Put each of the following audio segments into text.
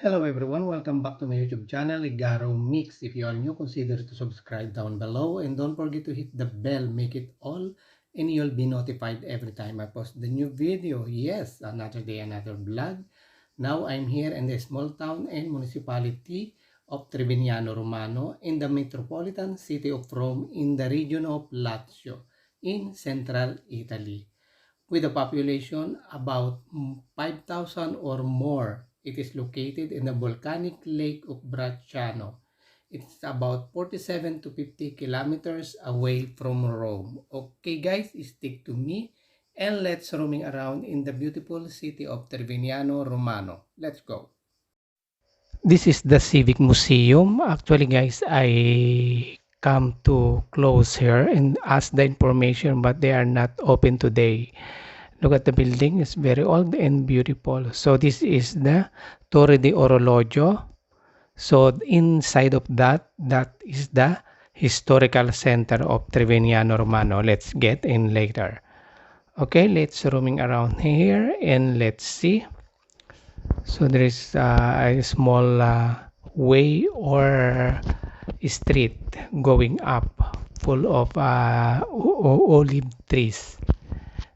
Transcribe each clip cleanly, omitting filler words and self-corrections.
Hello everyone, welcome back to my YouTube channel, Igaro Mix. If you are new, consider to subscribe down below and don't forget to hit the bell, make it all, and you'll be notified every time I post the new video. Yes, another day, another vlog. Now I'm here in the small town and municipality of Trevignano Romano in the metropolitan city of Rome in the region of Lazio in central Italy with a population about 5,000 or more. It is located in the volcanic lake of Bracciano. It's about 47 to 50 kilometers away from Rome. Okay guys, stick to me and let's roaming around in the beautiful city of Trevignano Romano. Let's go. This is the Civic Museum. Actually guys, I come to close here and ask the information but they are not open today. Look at the building, it's very old and beautiful. So this is the Torre de Orologio. So inside of that is the historical center of Trevignano Romano. Let's get in later. Okay, let's roaming around here and let's see. So there is a small way or street going up full of olive trees.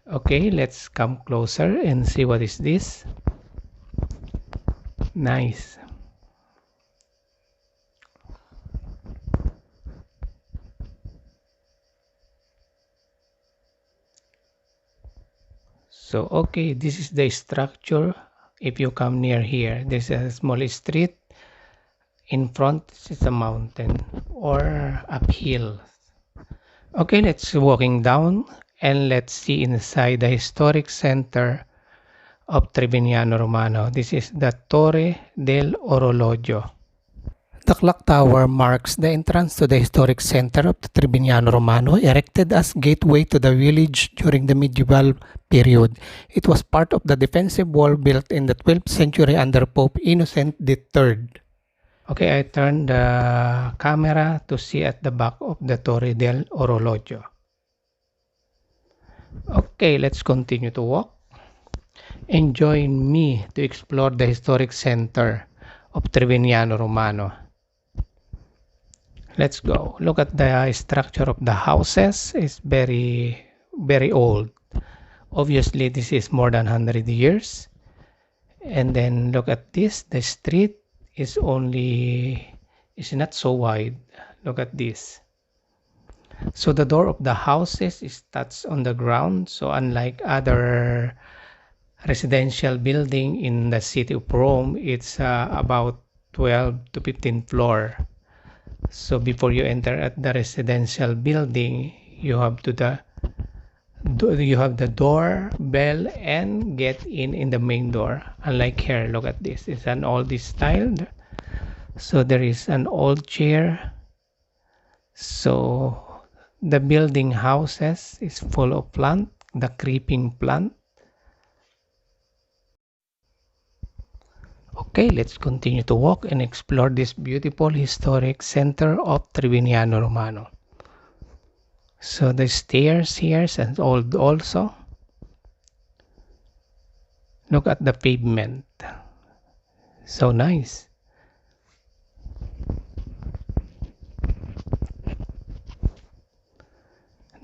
Okay, let's come closer and see what is this. Nice. So, okay, this is the structure. If you come near here, there's a small street. In front is a mountain or uphill. Okay, let's walking down and let's see inside the historic center of Trevignano Romano. This is the Torre del Orologio. The clock tower marks the entrance to the historic center of the Trevignano Romano, erected as gateway to the village during the medieval period. It was part of the defensive wall built in the 12th century under Pope Innocent III. Okay, I turned the camera to see at the back of the Torre del Orologio. Okay, let's continue to walk and join me to explore the historic center of Trevignano Romano. Let's go. Look at the structure of the houses. It's very old. Obviously, this is more than 100 years. And then look at this. The street is not so wide. Look at this. So the door of the houses is touched on the ground. So unlike other residential building in the city of Rome, it's about 12 to 15 floor. So before you enter at the residential building, you have the door bell and get in the main door. Unlike here, look at this. It's an old style. So there is an old chair. So the building houses is full of plant, the creeping plant. Okay, let's continue to walk and explore this beautiful historic center of Trevignano Romano. So the stairs here and old also. Look at the pavement. So nice.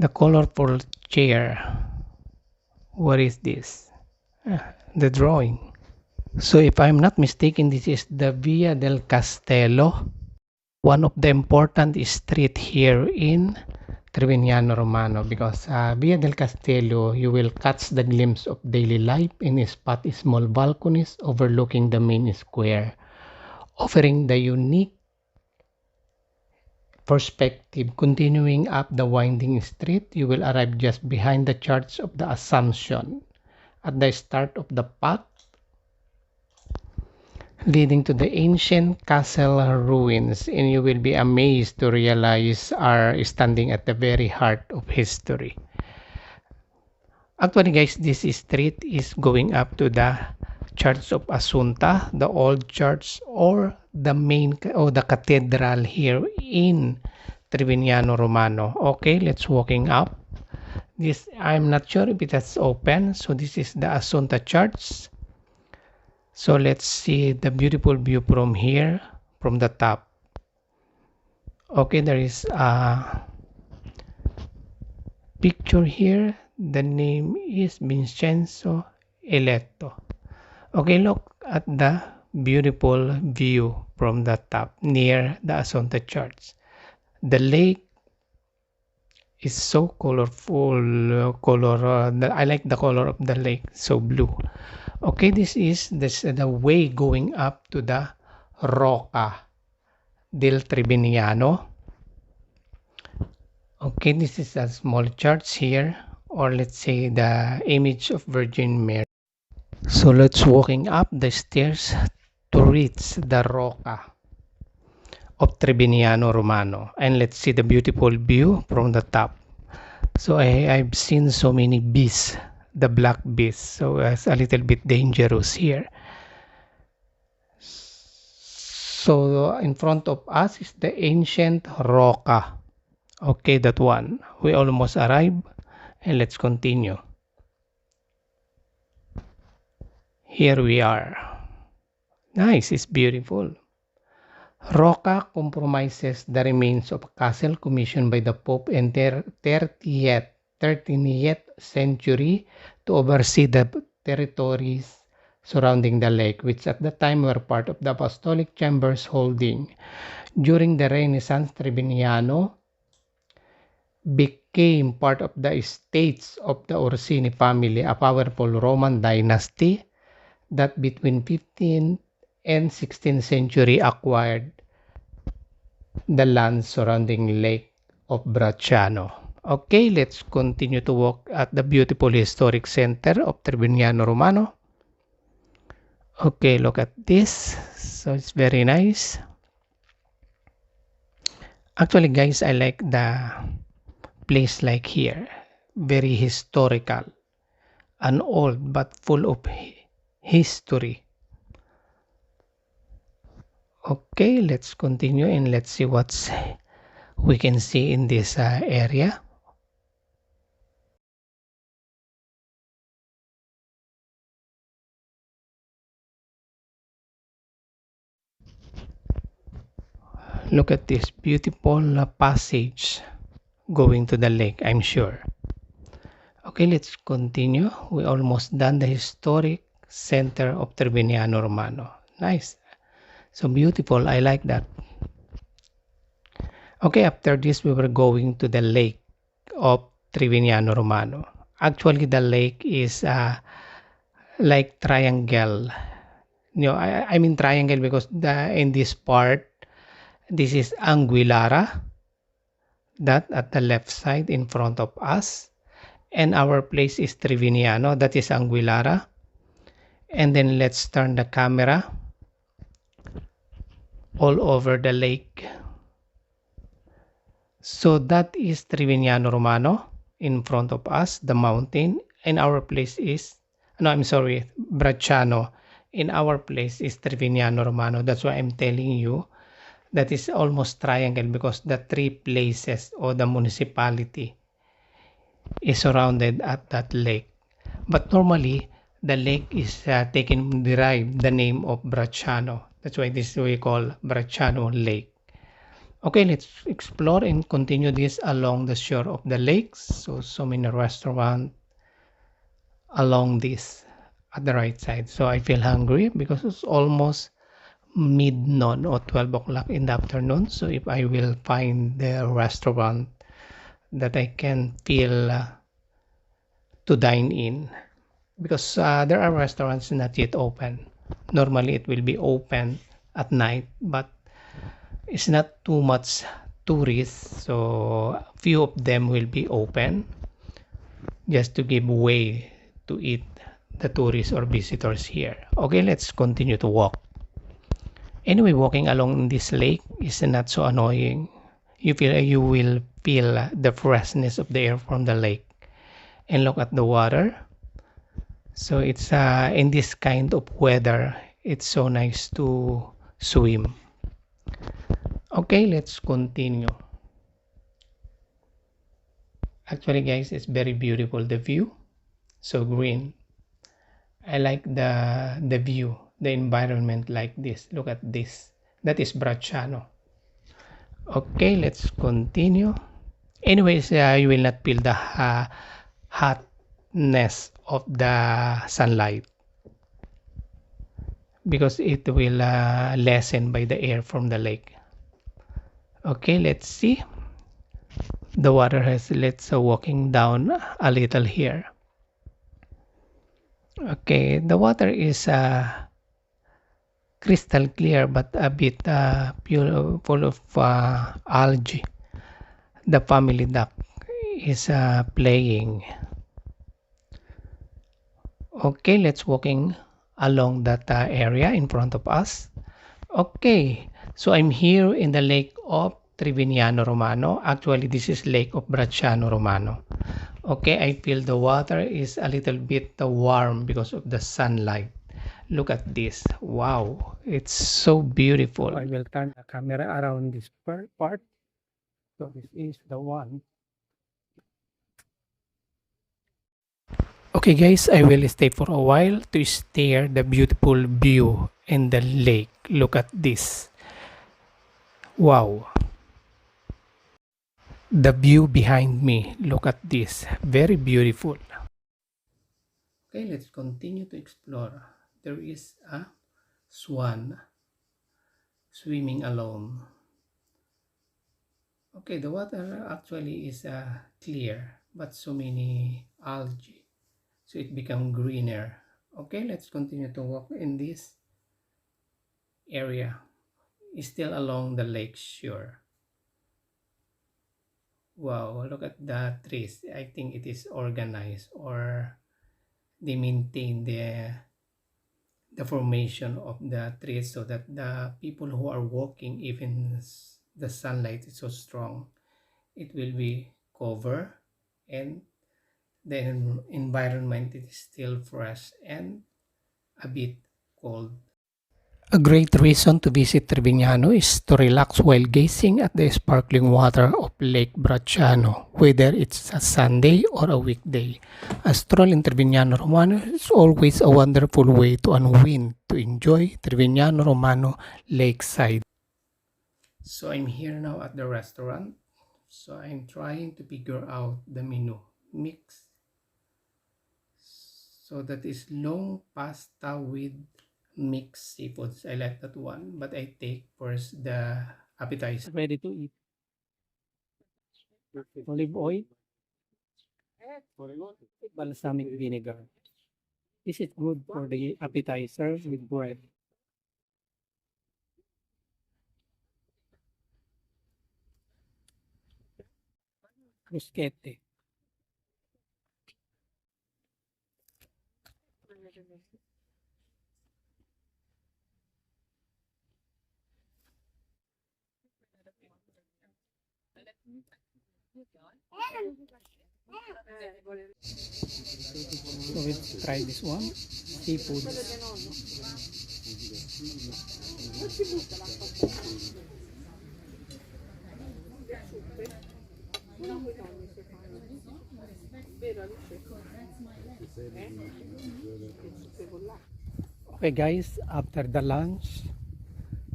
The colorful chair. What is this? The drawing. So if I'm not mistaken, this is the Via del Castello, one of the important street here in Trevignano Romano, because Via del Castello, you will catch the glimpse of daily life and spot small balconies overlooking the main square, offering the unique perspective. Continuing up the winding street, you will arrive just behind the Church of the Assumption at the start of the path leading to the ancient castle ruins, and you will be amazed to realize are standing at the very heart of history. Actually guys, this street is going up to the Church of Assunta, the old church or the main or the cathedral here in Trevignano Romano. Okay, let's walking up. This, I'm not sure if it has open. So this is the Assunta Church. So let's see the beautiful view from here, from the top. Okay, there is a picture here. The name is Vincenzo Eletto. Okay, look at the beautiful view from the top near the Assunta Church. The lake is so colorful. I like the color of the lake, so blue. Okay, this is the way going up to the Rocca del Trevignano. Okay, this is a small church here, or let's say the image of Virgin Mary. So let's walking up the stairs to reach the Rocca of Trevignano Romano, and let's see the beautiful view from the top. So I've seen so many bees, the black bees, so it's a little bit dangerous here. So in front of us is the ancient Rocca. Okay, that one. We almost arrived, and let's continue. Here we are. Nice, it's beautiful. Rocca compromises the remains of a castle commissioned by the Pope in the 13th century to oversee the territories surrounding the lake, which at the time were part of the Apostolic Chambers holding. During the Renaissance, Trevignano became part of the estates of the Orsini family, a powerful Roman dynasty that between 15th and 16th century acquired the land surrounding Lake of Bracciano. Okay, let's continue to walk at the beautiful historic center of Trevignano Romano. Okay, look at this. So it's very nice. Actually, guys, I like the place like here. Very historical and old, but full of history. Okay, let's continue and let's see what's we can see in this area. Look at this beautiful passage going to the lake, I'm sure. Okay, let's continue. We almost done the historic center of Trevignano Romano. Nice. So beautiful. I like that. Okay, after this, we were going to the lake of Trevignano Romano. Actually, the lake is like triangle. You know, I mean triangle because in this part, this is Anguillara, that at the left side in front of us. And our place is Trevignano, that is Anguillara. And then let's turn the camera all over the lake. So that is Trevignano Romano in front of us, the mountain. And our place is, no, I'm sorry, Bracciano. In our place is Trevignano Romano. That's why I'm telling you that is almost triangle because the three places or the municipality is surrounded at that lake. But normally, the lake is derived the name of Bracciano. That's why this we call Bracciano Lake. Okay, let's explore and continue this along the shore of the lakes. So many restaurants along this at the right side. So I feel hungry because it's almost mid-noon or 12 o'clock in the afternoon. So if I will find the restaurant that I can feel to dine in, because there are restaurants not yet open. Normally it will be open at night, but it's not too much tourists, so few of them will be open just to give way to eat the tourists or visitors here. Okay, let's continue to walk. Anyway, walking along this lake is not so annoying. You will feel the freshness of the air from the lake. And look at the water. So it's in this kind of weather, it's so nice to swim. Okay, let's continue. Actually, guys, it's very beautiful, the view. So green. I like the view, the environment like this. Look at this. That is Bracciano. Okay, let's continue. Anyways, you will not feel the hotness of the sunlight because it will lessen by the air from the lake. Okay, let's see. The water has, let's walking down a little here. Okay, the water is crystal clear but a bit pure, full of algae. The family duck is playing. Okay, let's walking along that area in front of us. Okay, so I'm here in the lake of Trevignano Romano. Actually, this is lake of Bracciano Romano. Okay, I feel the water is a little bit warm because of the sunlight. Look at this. Wow, it's so beautiful. I will turn the camera around this part. So this is the one. Okay guys, I will stay for a while to stare the beautiful view in the lake. Look at this. Wow. The view behind me. Look at this. Very beautiful. Okay, let's continue to explore. There is a swan swimming alone. Okay, the water actually is clear, but so many algae, so it become greener. Okay, let's continue to walk in this area. It's still along the lake shore. Wow, look at the trees. I think it is organized, or they maintain the formation of the trees so that the people who are walking, even the sunlight is so strong, it will be covered, and the environment is still fresh and a bit cold. A great reason to visit Trevignano is to relax while gazing at the sparkling water of Lake Bracciano, whether it's a Sunday or a weekday. A stroll in Trevignano Romano is always a wonderful way to unwind, to enjoy Trevignano Romano lakeside. So I'm here now at the restaurant. So I'm trying to figure out the menu mix. So that is long pasta with mixed seafoods. I like that one, but I take first the appetizer. Ready to eat. Olive oil, balsamic vinegar. This is good for the appetizer with bread. Bruschette. So let's try this one. Seafood. Okay guys, after the lunch,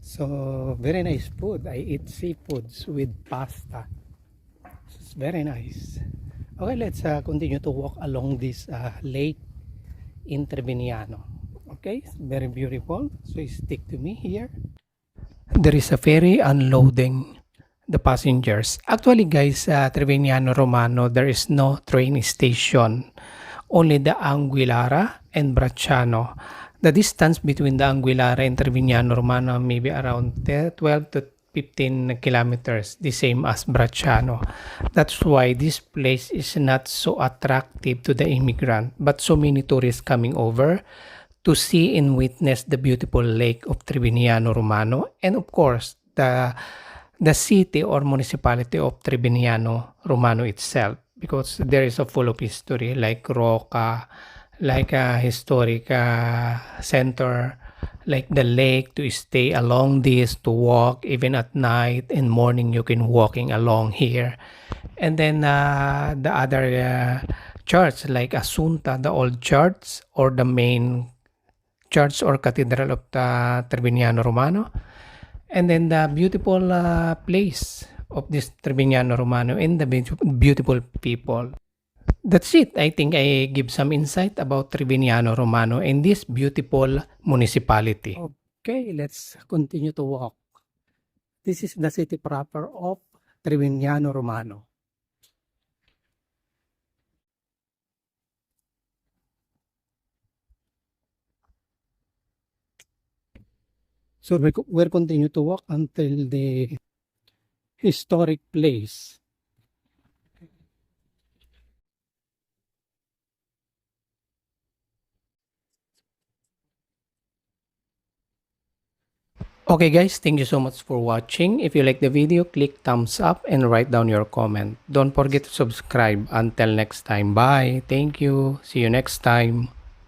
so very nice food. I eat seafoods with pasta. It's very nice. Okay, let's continue to walk along this lake in Trevignano. Okay, it's very beautiful. So stick to me here. There is a ferry unloading the passengers. Actually guys, Trevignano Romano, there is no train station. Only the Anguillara and Bracciano. The distance between the Anguillara and Trevignano Romano may be around 12 to 15 kilometers, the same as Bracciano. That's why this place is not so attractive to the immigrant, but so many tourists coming over to see and witness the beautiful lake of Trevignano Romano, and of course the city or municipality of Trevignano Romano itself, because there is a full of history like Roca, like a historic center, like the lake, to stay along this, to walk even at night and morning. You can walking along here. And then the other church like Assunta, the old church or the main Church or Cathedral of the Treviñano Romano, and then the beautiful place of this Treviñano Romano and the beautiful people. That's it. I think I give some insight about Treviñano Romano and this beautiful municipality. Okay, let's continue to walk. This is the city proper of Treviñano Romano. So we'll continue to walk until the historic place. Okay guys, thank you so much for watching. If you like the video, click thumbs up and write down your comment. Don't forget to subscribe. Until next time, bye. Thank you. See you next time.